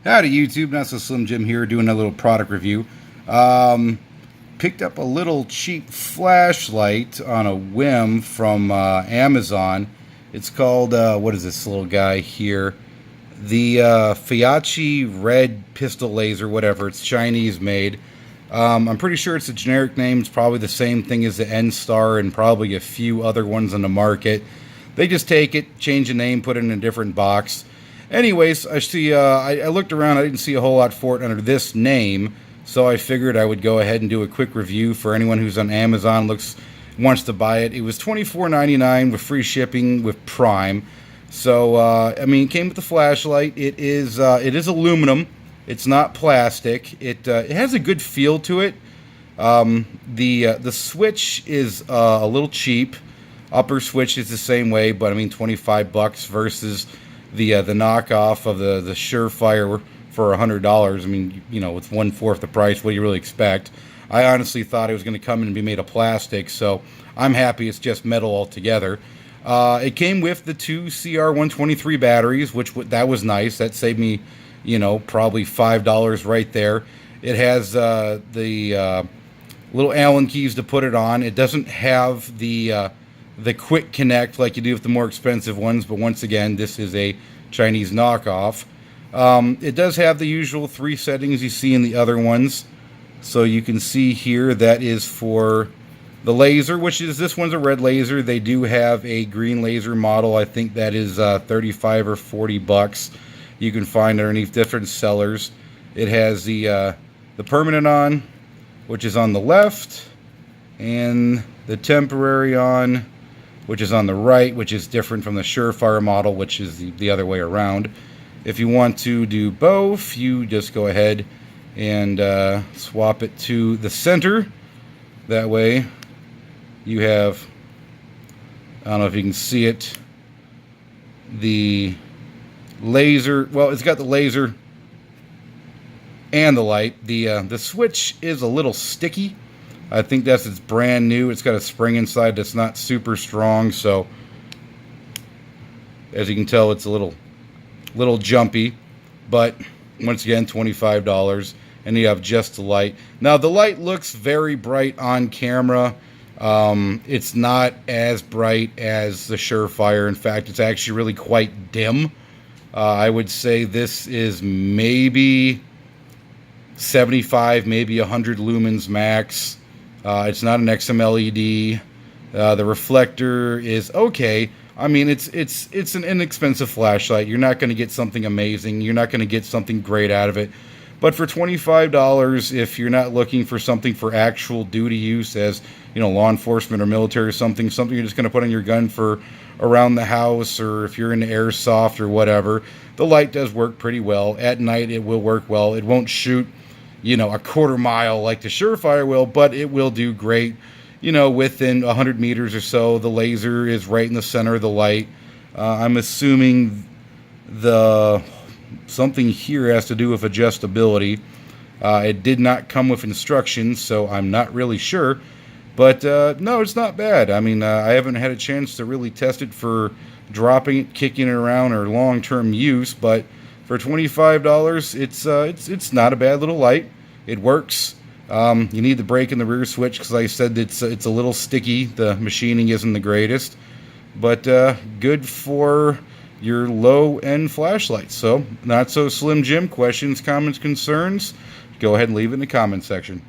Howdy YouTube, Not So Slim Jim here doing a little product review. Um, Picked up a little cheap flashlight on a whim from Amazon. It's called, what is this little guy here? The Feyachi red pistol laser, whatever. It's Chinese made. I'm pretty sure it's a generic name. It's probably the same thing as the N-Star and probably a few other ones on the market. They just take it, change the name, put it in a different box. Anyways, I see. I looked around. I didn't see a whole lot for it under this name, so I figured I would go ahead and do a quick review for anyone who's on Amazon wants to buy it. It was $24.99 with free shipping with Prime. So I mean, it came with the flashlight. It is aluminum. It's not plastic. It has a good feel to it. The switch is a little cheap. Upper switch is the same way, but I mean, $25 versus the knockoff of the Surefire for $100. I mean, you know, it's 1/4 the price. What do you really expect? I honestly thought it was going to come in and be made of plastic, so I'm happy it's just metal altogether. It came with the two CR123 batteries, which that was nice. That saved me, you know, probably $5 right there. It has the little Allen keys to put it on. It doesn't have the quick connect like you do with the more expensive ones, but once again, this is a Chinese knockoff. It does have the usual 3 settings you see in the other ones. So you can see here that is for the laser, which is, this one's a red laser. They do have a green laser model. I think that is 35 or 40 bucks. You can find underneath different sellers. It has the permanent on, which is on the left, and the temporary on, which is on the right, which is different from the Surefire model, which is the other way around. If you want to do both, you just go ahead and swap it to the center. That way you have, I don't know if you can see it, the laser. Well, it's got the laser and the light. The switch is a little sticky. I think it's brand new. It's got a spring inside that's not super strong, so as you can tell, it's a little jumpy. But once again, $25, and you have just the light. Now the light looks very bright on camera. It's not as bright as the Surefire. In fact, it's actually really quite dim. I would say this is maybe 75, maybe 100 lumens max. It's not an XMLED. The reflector is okay. I mean, it's an inexpensive flashlight. You're not going to get something amazing. You're not going to get something great out of it. But for $25, if you're not looking for something for actual duty use, as you know, law enforcement or military or something you're just going to put on your gun for around the house, or if you're into airsoft or whatever, the light does work pretty well. At night, it will work well. It won't shoot, you know, a quarter mile like the Surefire will, but it will do great, you know, within 100 meters or so. The laser is right in the center of the light. I'm assuming something here has to do with adjustability. It did not come with instructions, so I'm not really sure. But no, it's not bad. I mean, I haven't had a chance to really test it for dropping it, kicking it around, or long-term use, but for $25, it's not a bad little light. It works. You need the brake and the rear switch because I said it's a little sticky. The machining isn't the greatest, but good for your low-end flashlights. So, Not So Slim Jim, questions, comments, concerns, go ahead and leave it in the comment section.